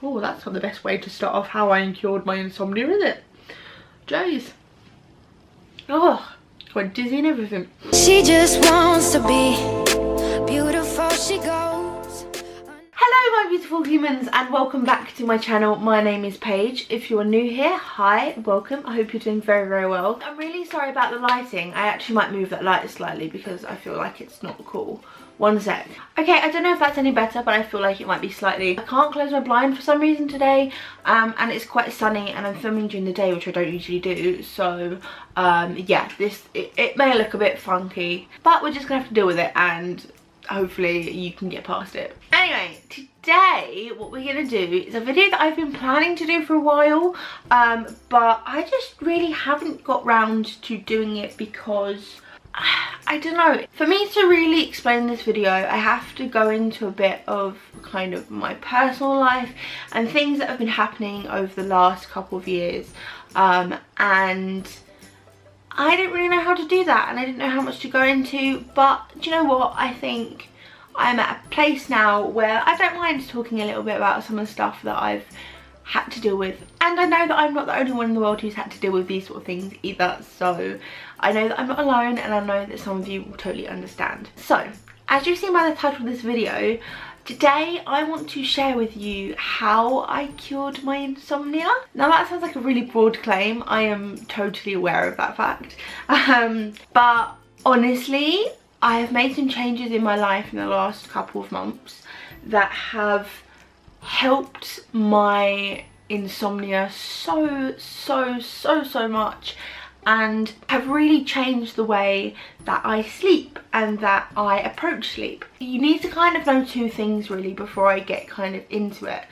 Oh, that's not the best way to start off how I cured my insomnia, is it? Jeez. Oh, got dizzy and everything. She just wants to be beautiful, she goes. Hello my beautiful humans and welcome back to my channel. My name is Paige. If you're new here, hi, welcome. I hope you're doing very, very well. I'm really sorry about the lighting. I actually might move that light slightly because I feel like it's not cool. One sec. Okay, I don't know if that's any better, but I feel like it might be slightly. I can't close my blind for some reason today, and it's quite sunny and I'm filming during the day, which I don't usually do. So yeah, it may look a bit funky, but we're just gonna have to deal with it and hopefully you can get past it. Anyway, today what we're gonna do is a video that I've been planning to do for a while, but I just really haven't got round to doing it because I don't know. For me to really explain this video, I have to go into a bit of kind of my personal life and things that have been happening over the last couple of years, and I didn't really know how to do that and I didn't know how much to go into. But do you know what, I think I'm at a place now where I don't mind talking a little bit about some of the stuff that I've had to deal with, and I know that I'm not the only one in the world who's had to deal with these sort of things either, so I know that I'm not alone and I know that some of you will totally understand. So as you've seen by the title of this video, today I want to share with you how I cured my insomnia. Now that sounds like a really broad claim, I am totally aware of that fact, but honestly I have made some changes in my life in the last couple of months that have helped my insomnia so much and have really changed the way that I sleep and that I approach sleep. You need to kind of know two things really before I get kind of into it,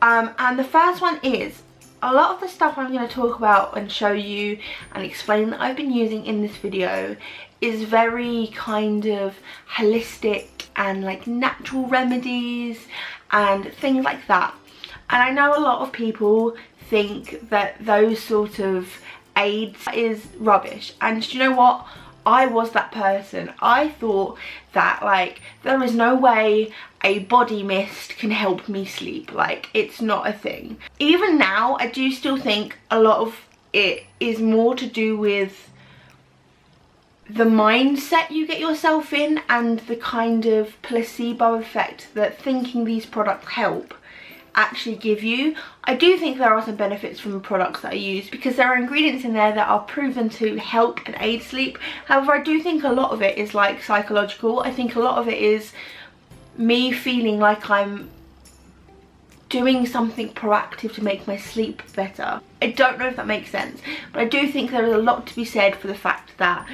and the first one is a lot of the stuff I'm going to talk about and show you and explain that I've been using in this video is very kind of holistic and like natural remedies and things like that. And I know a lot of people think that those sort of aids is rubbish, and do you know what, I was that person. I thought that like there is no way a body mist can help me sleep, like it's not a thing. Even now I do still think a lot of it is more to do with the mindset you get yourself in and the kind of placebo effect that thinking these products help actually give you. I do think there are some benefits from the products that I use because there are ingredients in there that are proven to help and aid sleep. However, I do think a lot of it is like psychological. I think a lot of it is me feeling like I'm doing something proactive to make my sleep better. I don't know if that makes sense, but I do think there is a lot to be said for the fact that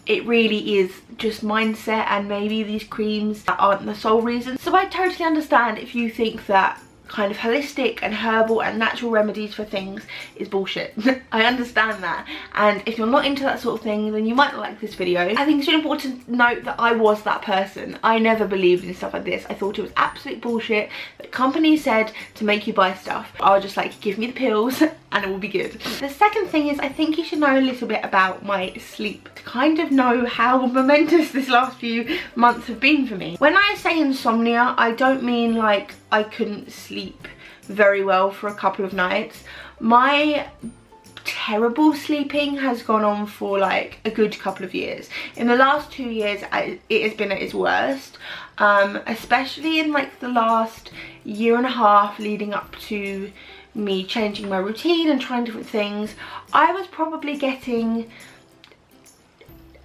it really is just mindset, and maybe these creams aren't the sole reason. So I totally understand if you think that kind of holistic and herbal and natural remedies for things is bullshit. I understand that, and if you're not into that sort of thing then you might not like this video. I think it's really important to note that I was that person. I never believed in stuff like this. I thought it was absolute bullshit that companies said to make you buy stuff. I was just like, give me the pills and it will be good. The second thing is I think you should know a little bit about my sleep to kind of know how momentous this last few months have been for me. When I say insomnia, I don't mean like I couldn't sleep very well for a couple of nights. My terrible sleeping has gone on for like a good couple of years. In the last 2 years it has been at its worst, especially in like the last year and a half leading up to me changing my routine and trying different things. I was probably getting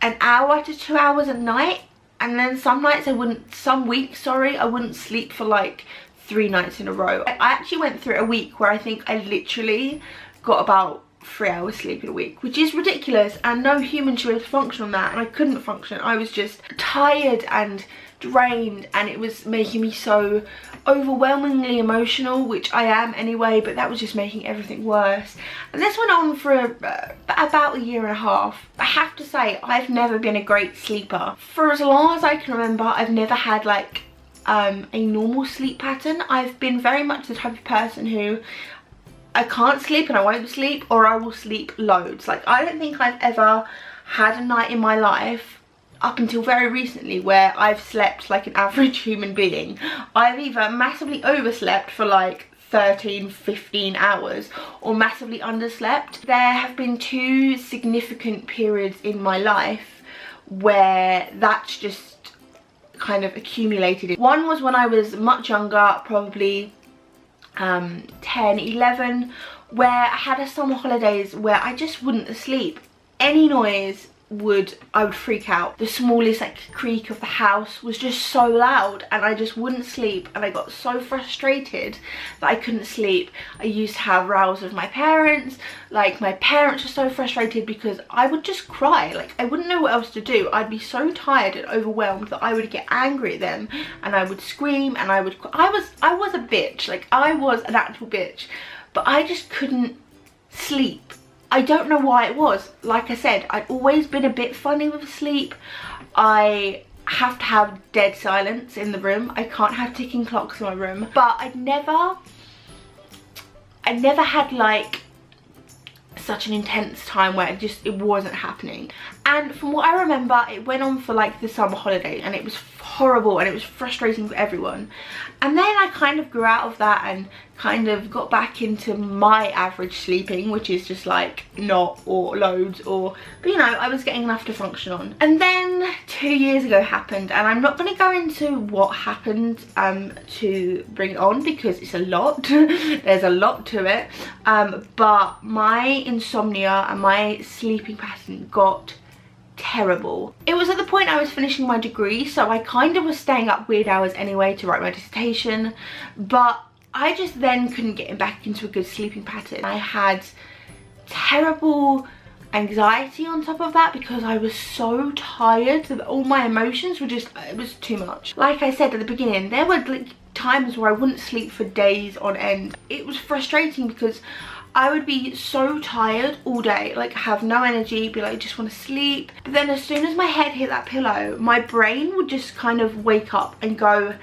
an hour to 2 hours a night, and then some nights I wouldn't, some weeks sorry, I wouldn't sleep for like 3 nights in a row. I actually went through a week where I think I literally got about 3 hours sleep in a week, which is ridiculous and no human should be able to function on that, and I couldn't function. I was just tired and drained and it was making me so overwhelmingly emotional, which I am anyway, but that was just making everything worse. And this went on for about a year and a half. I have to say I've never been a great sleeper. For as long as I can remember, I've never had like a normal sleep pattern. I've been very much the type of person who I can't sleep and I won't sleep, or I will sleep loads. Like I don't think I've ever had a night in my life up until very recently, where I've slept like an average human being. I've either massively overslept for like 13-15 hours or massively underslept. There have been 2 significant periods in my life where that's just kind of accumulated. One was when I was much younger, probably 10, 11, where I had a summer holidays where I just wouldn't sleep. Any noise I would freak out. The smallest like creak of the house was just so loud and I just wouldn't sleep, and I got so frustrated that I couldn't sleep. I used to have rows with my parents. Like, my parents were so frustrated because I would just cry. Like, I wouldn't know what else to do. I'd be so tired and overwhelmed that I would get angry at them and I would scream and I would I was a bitch. Like, I was an actual bitch, but I just couldn't sleep. I don't know why it was. Like I said, I'd always been a bit funny with sleep. I have to have dead silence in the room. I can't have ticking clocks in my room. But I never had like such an intense time where it wasn't happening. And from what I remember, it went on for like the summer holiday, and it was horrible and it was frustrating for everyone. And then I kind of grew out of that and kind of got back into my average sleeping, which is just like not or loads, or, but you know, I was getting enough to function on. And then 2 years ago happened, and I'm not going to go into what happened to bring it on because it's a lot. There's a lot to it, but my insomnia and my sleeping pattern got terrible. It was at the point I was finishing my degree, so I kind of was staying up weird hours anyway to write my dissertation, but I just then couldn't get back into a good sleeping pattern. I had terrible anxiety on top of that because I was so tired that all my emotions were just, it was too much. Like I said at the beginning, there were like times where I wouldn't sleep for days on end. It was frustrating because I would be so tired all day, like have no energy, be like, just want to sleep. But then as soon as my head hit that pillow, my brain would just kind of wake up and go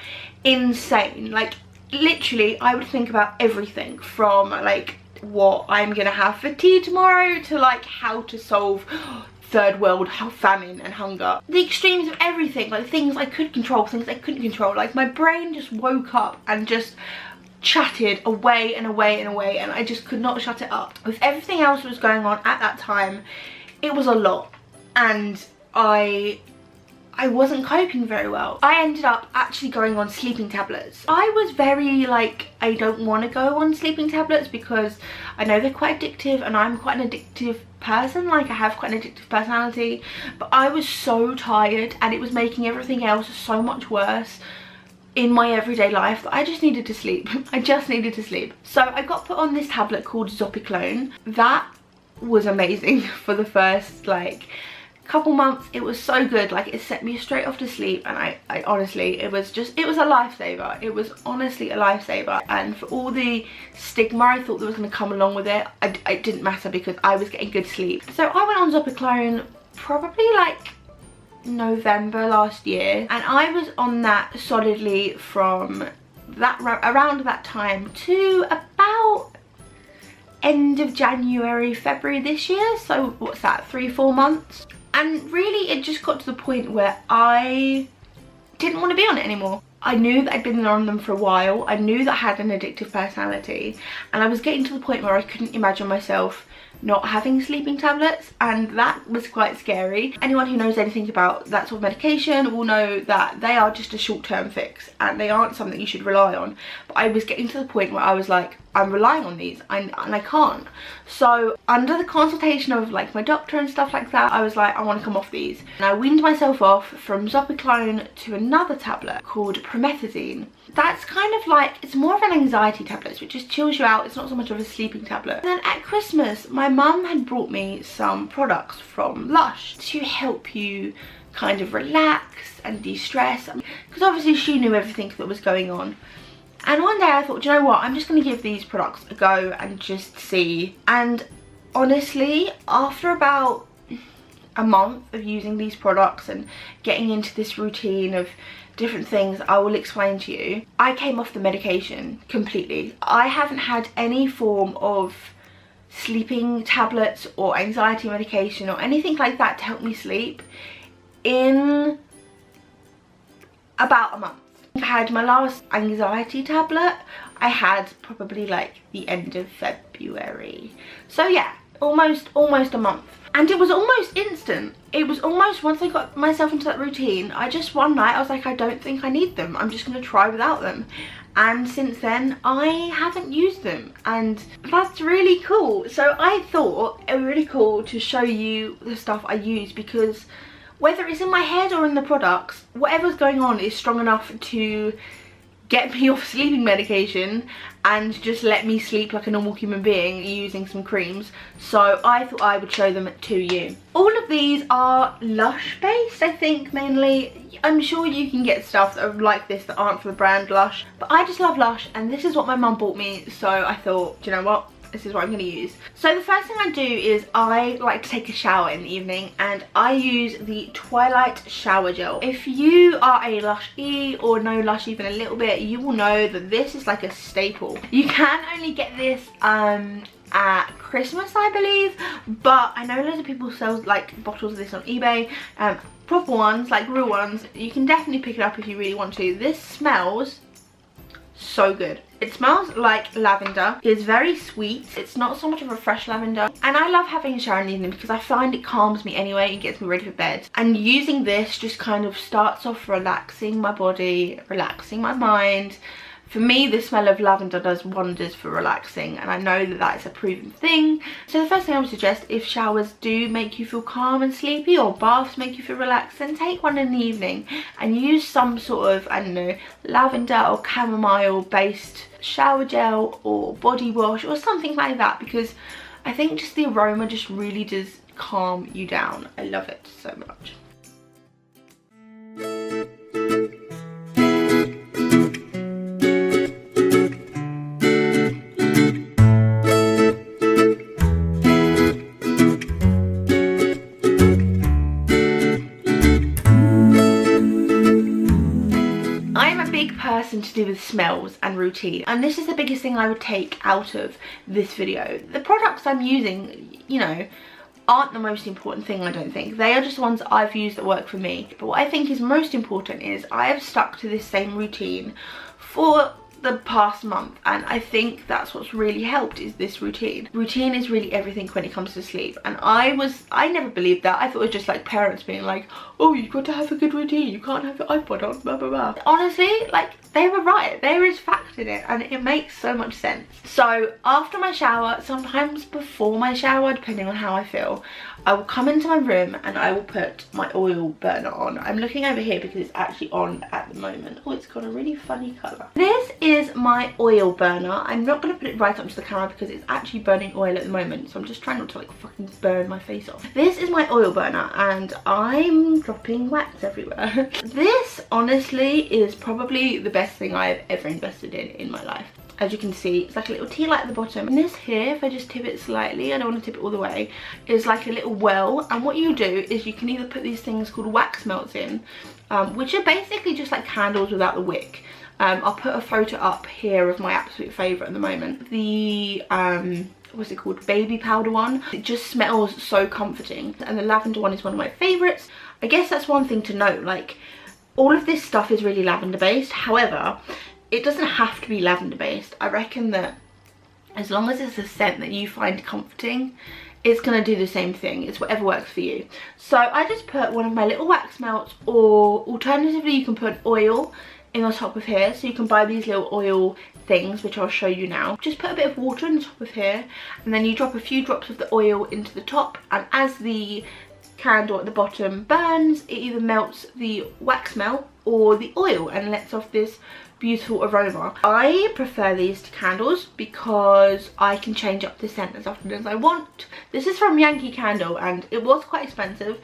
insane. Like, literally, I would think about everything from like what I'm gonna have for tea tomorrow to like how to solve third world famine and hunger. The extremes of everything, like things I could control, things I couldn't control. Like, my brain just woke up and just chatted away and away and away, and I just could not shut it up. With everything else that was going on at that time, it was a lot, and I wasn't coping very well. I ended up actually going on sleeping tablets. I was very like, I don't want to go on sleeping tablets because I know they're quite addictive, and I'm quite an addictive person. Like, I have quite an addictive personality, but I was so tired and it was making everything else so much worse in my everyday life that I just needed to sleep. I just needed to sleep. So I got put on this tablet called Zopiclone. That was amazing for the first like couple months. It was so good. Like, it set me straight off to sleep, and I honestly, it was a lifesaver. It was honestly a lifesaver. And for all the stigma I thought that was going to come along with it, it didn't matter because I was getting good sleep. So I went on Zopiclone probably like November last year, and I was on that solidly from that around that time to about end of January, February this year. So what's that, 3-4 months? And really it just got to the point where I didn't want to be on it anymore. I knew that I'd been on them for a while. I knew that I had an addictive personality, and I was getting to the point where I couldn't imagine myself not having sleeping tablets, and that was quite scary. Anyone who knows anything about that sort of medication will know that they are just a short-term fix and they aren't something you should rely on. But I was getting to the point where I was like, I'm relying on these and I can't. So under the consultation of like my doctor and stuff like that, I was like, I want to come off these. And I weaned myself off from Zopiclone to another tablet called promethazine. That's kind of like, it's more of an anxiety tablet, which just chills you out. It's not so much of a sleeping tablet. And then at Christmas, my mum had brought me some products from Lush to help you kind of relax and de-stress, because obviously she knew everything that was going on. And one day I thought, do you know what, I'm just going to give these products a go and just see. And honestly, after about a month of using these products and getting into this routine of different things I will explain to you, I came off the medication completely. I haven't had any form of sleeping tablets or anxiety medication or anything like that to help me sleep in about a month. I had my last anxiety tablet, I had probably like the end of February. So yeah, almost a month. And it was almost instant. It was almost, once I got myself into that routine, one night I was like, I don't think I need them. I'm just gonna try without them. And since then, I haven't used them. And that's really cool. So I thought it would be really cool to show you the stuff I use, because whether it's in my head or in the products, whatever's going on is strong enough to get me off sleeping medication and just let me sleep like a normal human being using some creams. So I thought I would show them to you. All of these are Lush based, I think, mainly. I'm sure you can get stuff that are like this that aren't from the brand Lush, but I just love Lush, and this is what my mum bought me, so I thought, do you know what? This is what I'm going to use. So the first thing I do is I like to take a shower in the evening, and I use the Twilight shower gel. If you are a Lush-y or know Lush even a little bit, you will know that this is like a staple. You can only get this at Christmas, I believe, but I know loads of people sell like bottles of this on eBay, proper ones, like real ones. You can definitely pick it up if you really want to. This smells so good. It smells like lavender. It's very sweet. It's not so much of a fresh lavender. And I love having a shower in the evening because I find it calms me anyway and gets me ready for bed. And using this just kind of starts off relaxing my body, relaxing my mind. For me, the smell of lavender does wonders for relaxing, and I know that that is a proven thing. So the first thing I would suggest, if showers do make you feel calm and sleepy, or baths make you feel relaxed, then take one in the evening and use some sort of, I don't know, lavender or chamomile based shower gel or body wash or something like that, because I think just the aroma just really does calm you down. I love it so much. Person to do with smells and routine, and this is the biggest thing I would take out of this video. The products I'm using, you know, aren't the most important thing, I don't think. They are just the ones that I've used that work for me. But what I think is most important is I have stuck to this same routine for the past month, and I think that's what's really helped, is this routine. Routine is really everything when it comes to sleep, and I never believed that. I thought it was just like parents being like, oh, you've got to have a good routine, you can't have your iPod on, blah blah blah. Honestly, like, they were right. There is fact in it, and it makes so much sense. So after my shower, sometimes before my shower, depending on how I feel, I will come into my room and I will put my oil burner on. I'm looking over here because it's actually on at the moment. Oh, it's got a really funny colour. This is my oil burner. I'm not going to put it right up to the camera because it's actually burning oil at the moment, so I'm just trying not to like fucking burn my face off. This is my oil burner, and I'm dropping wax everywhere. This honestly is probably the best thing I've ever invested in my life. As you can see, it's like a little tea light at the bottom, and this here, if I just tip it slightly, I don't want to tip it all the way, is like a little well. And what you do is you can either put these things called wax melts in, which are basically just like candles without the wick. I'll put a photo up here of my absolute favourite at the moment. The what's it called, baby powder one. It just smells so comforting, and the lavender one is one of my favourites. I guess that's one thing to note, like, all of this stuff is really lavender based. However, it doesn't have to be lavender based. I reckon that as long as it's a scent that you find comforting, it's going to do the same thing. It's whatever works for you. So I just put one of my little wax melts, or alternatively you can put oil in the top of here. So you can buy these little oil things, which I'll show you now. Just put a bit of water in the top of here, and then you drop a few drops of the oil into the top, and as the candle at the bottom burns, it either melts the wax melt or the oil and lets off this beautiful aroma. I prefer these to candles because I can change up the scent as often as I want. This is from Yankee Candle, and it was quite expensive.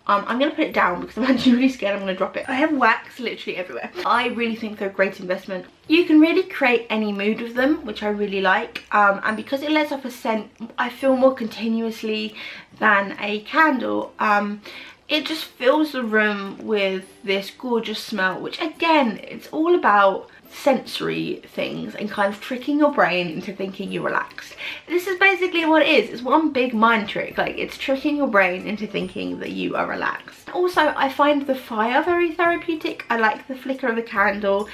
I'm going to put it down because I'm actually really scared I'm going to drop it. I have wax literally everywhere. I really think they're a great investment. You can really create any mood with them, which I really like. And because it lets off a scent, I feel more continuously than a candle. It just fills the room with this gorgeous smell, which again, it's all about sensory things and kind of tricking your brain into thinking you're relaxed. This is basically what it is. It's one big mind trick. Like, it's tricking your brain into thinking that you are relaxed. Also, I find the fire very therapeutic. I like the flicker of the candle.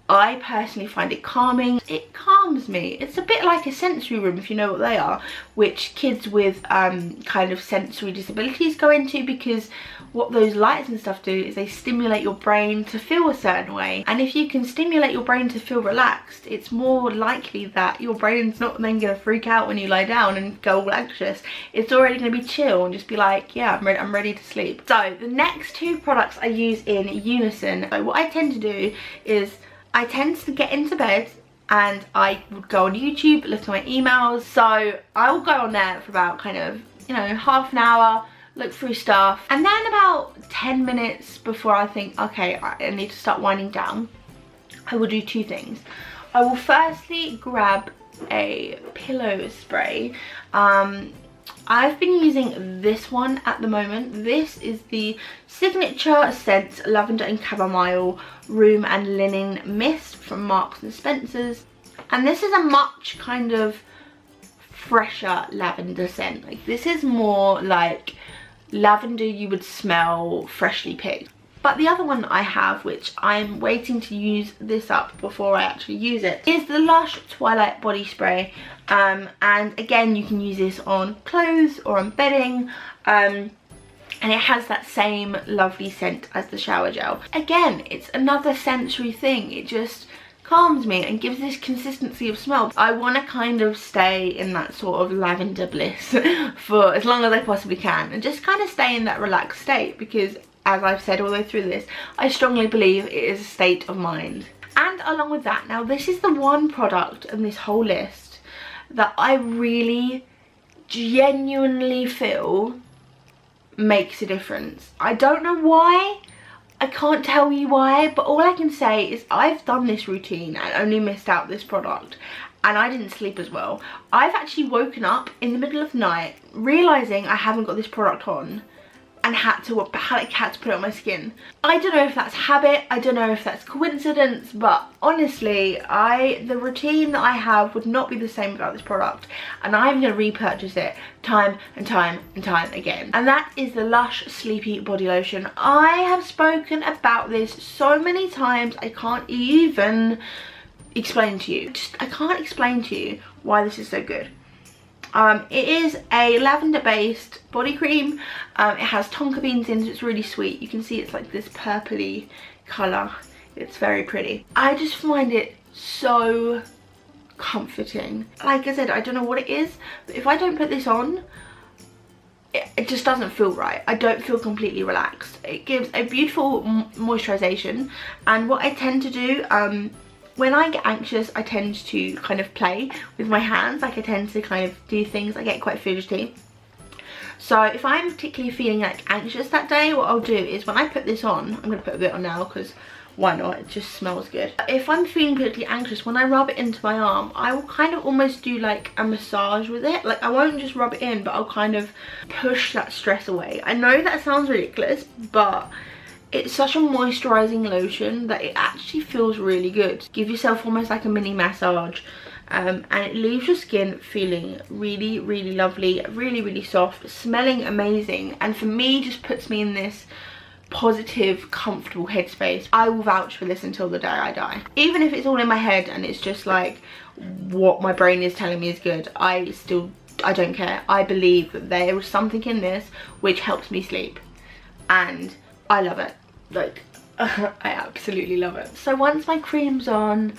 I personally find it calming. It calms me. It's a bit like a sensory room, if you know what they are, which kids with kind of sensory disabilities go into, because what those lights and stuff do is they stimulate your brain to feel a certain way. And if you can stimulate your brain to feel relaxed, it's more likely that your brain's not then going to freak out when you lie down and go all anxious. It's already going to be chill and just be like, yeah, I'm ready to sleep. So the next two products I use in unison. So what I tend to do is I tend to get into bed and I would go on YouTube, look at my emails. So I will go on there for about kind of, you know, half an hour, look through stuff. And then about 10 minutes before I think, okay, I need to start winding down, I will do two things. I will firstly grab a pillow spray. I've been using this one at the moment. This is the Signature Scents Lavender and Chamomile Room and Linen Mist from Marks and Spencer's. And this is a much kind of fresher lavender scent. Like, this is more like lavender you would smell freshly picked. But the other one I have, which I'm waiting to use this up before I actually use it, is the Lush Twilight Body Spray. And again, you can use this on clothes or on bedding. And it has that same lovely scent as the shower gel. Again, it's another sensory thing. It just calms me and gives this consistency of smell. I want to kind of stay in that sort of lavender bliss for as long as I possibly can, and just kind of stay in that relaxed state, because as I've said all the way through this, I strongly believe it is a state of mind. And along with that, now this is the one product in this whole list that I really genuinely feel makes a difference. I don't know why, I can't tell you why, but all I can say is I've done this routine and only missed out this product, and I didn't sleep as well. I've actually woken up in the middle of the night realising I haven't got this product on, and had to put it on my skin. I don't know if that's habit, I don't know if that's coincidence, but honestly, the routine that I have would not be the same without this product, and I'm going to repurchase it time and time and time again. And that is the Lush Sleepy Body Lotion. I have spoken about this so many times, I can't even explain to you. I can't explain to you why this is so good. It is a lavender based body cream. It has tonka beans in, so it's really sweet. You can see it's like this purpley colour. It's very pretty. I just find it so comforting. Like I said, I don't know what it is, but if I don't put this on, it just doesn't feel right. I don't feel completely relaxed. It gives a beautiful moisturisation, and what I tend to do, when I get anxious, I tend to kind of play with my hands. Like, I tend to kind of do things. I get quite fidgety. So if I'm particularly feeling like anxious that day, what I'll do is when I put this on, I'm going to put a bit on now because why not, it just smells good. If I'm feeling particularly anxious, when I rub it into my arm, I will kind of almost do like a massage with it. Like, I won't just rub it in, but I'll kind of push that stress away. I know that sounds ridiculous, but it's such a moisturising lotion that it actually feels really good. Give yourself almost like a mini massage, and it leaves your skin feeling really, really lovely, really, really soft, smelling amazing, and for me just puts me in this positive, comfortable headspace. I will vouch for this until the day I die. Even if it's all in my head and it's just like what my brain is telling me is good, I don't care. I believe that there is something in this which helps me sleep, and I love it. Like, I absolutely love it. So once my cream's on,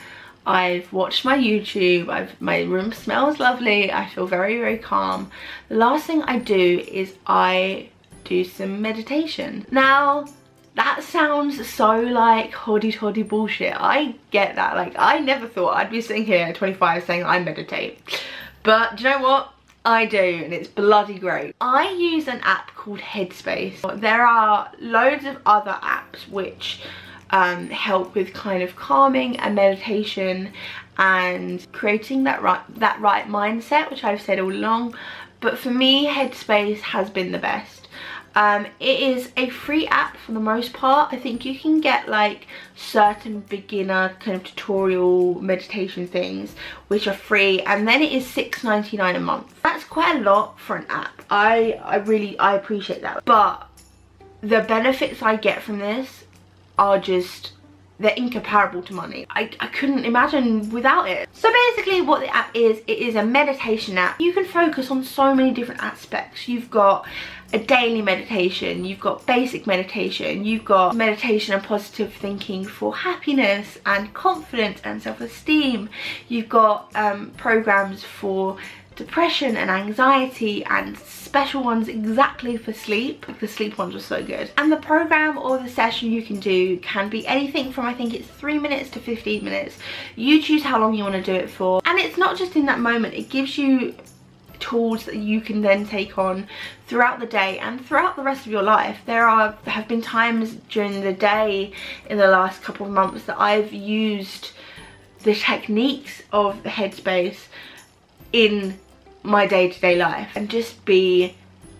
I've watched my YouTube, my room smells lovely, I feel very, very calm. The last thing I do is I do some meditation. Now, that sounds so like hoddy-toddy bullshit. I get that. Like, I never thought I'd be sitting here at 25 saying I meditate. But do you know what? I do, and it's bloody great. I use an app called Headspace. There are loads of other apps which help with kind of calming and meditation and creating that right mindset, which I've said all along. But for me, Headspace has been the best. It is a free app for the most part. I think you can get like certain beginner kind of tutorial meditation things which are free, and then it is $6.99 a month. That's quite a lot for an app. I appreciate that, but the benefits I get from this are just, they're incomparable to money. I couldn't imagine without it. So basically what the app is, it is a meditation app. You can focus on so many different aspects. You've got a daily meditation, you've got basic meditation, you've got meditation and positive thinking for happiness and confidence and self-esteem. You've got programs for depression and anxiety, and special ones exactly for sleep. The sleep ones were so good. And the program or the session you can do can be anything from, I think it's 3 minutes to 15 minutes. You choose how long you want to do it for, and it's not just in that moment. It gives you tools that you can then take on throughout the day and throughout the rest of your life. There have been times during the day in the last couple of months that I've used the techniques of the Headspace in my day-to-day life, and just be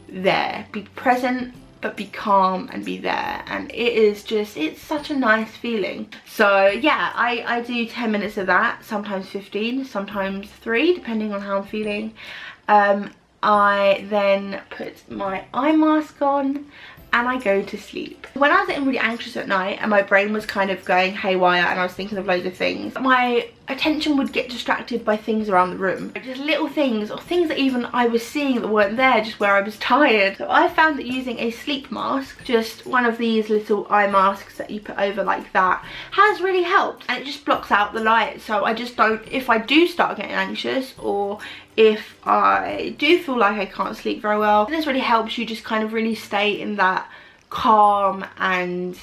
there, be present, but be calm and be there. And it is just, it's such a nice feeling. So yeah, I do 10 minutes of that, sometimes 15, sometimes 3, depending on how I'm feeling. I then put my eye mask on and I go to sleep. When I was getting really anxious at night and my brain was kind of going haywire and I was thinking of loads of things, my attention would get distracted by things around the room. Just little things, or things that even I was seeing that weren't there, just where I was tired. So I found that using a sleep mask, just one of these little eye masks that you put over like that, has really helped. And it just blocks out the light, so I just don't, if I do start getting anxious, or if I do feel like I can't sleep very well, this really helps you just kind of really stay in that calm and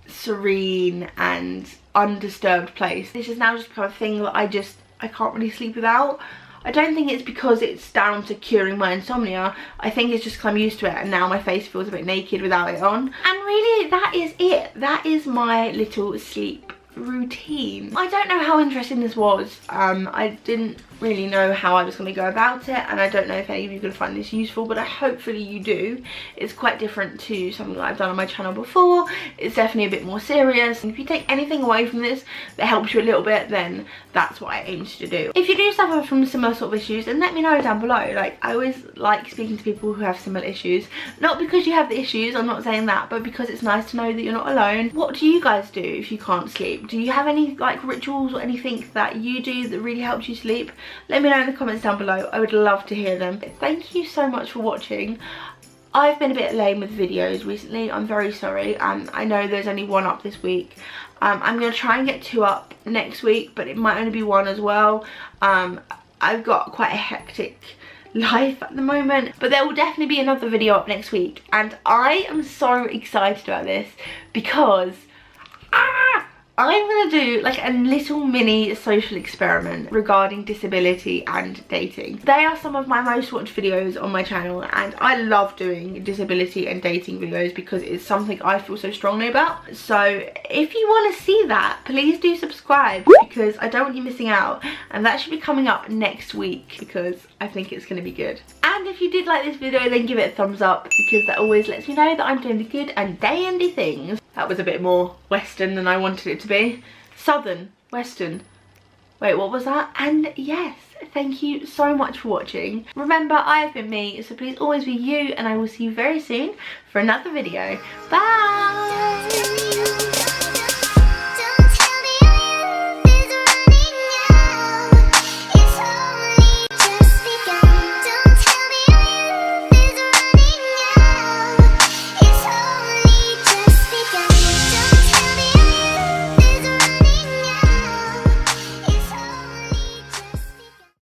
serene and undisturbed place. This has now just become a thing that I can't really sleep without. I don't think it's because it's down to curing my insomnia. I think it's just because I'm used to it and now my face feels a bit naked without it on. And really, that is it. That is my little sleep routine. I don't know how interesting this was. I didn't really know how I was going to go about it, and I don't know if any of you are going to find this useful, but hopefully you do. It's quite different to something that I've done on my channel before. It's definitely a bit more serious, and if you take anything away from this that helps you a little bit, then that's what I aim to do. If you do suffer from similar sort of issues, then let me know down below. Like, I always like speaking to people who have similar issues, not because you have the issues, I'm not saying that, but because it's nice to know that you're not alone. What do you guys do if you can't sleep? Do you have any like rituals or anything that you do that really helps you sleep? Let me know in the comments down below. I would love to hear them. Thank you so much for watching. I've been a bit lame with videos recently. I'm very sorry. I know there's only one up this week. I'm going to try and get 2 up next week, but it might only be 1 as well. I've got quite a hectic life at the moment, but there will definitely be another video up next week, and I am so excited about this because I'm gonna do like a little mini social experiment regarding disability and dating. They are some of my most watched videos on my channel, and I love doing disability and dating videos because it's something I feel so strongly about. So if you want to see that, please do subscribe, because I don't want you missing out, and that should be coming up next week because I think it's going to be good. And if you did like this video, then give it a thumbs up, because that always lets me know that I'm doing the good and day-endy things. That was a bit more Western than I wanted it to be. Southern, Western. Wait, what was that? And yes, thank you so much for watching. Remember, I have been me, so please always be you, and I will see you very soon for another video. Bye!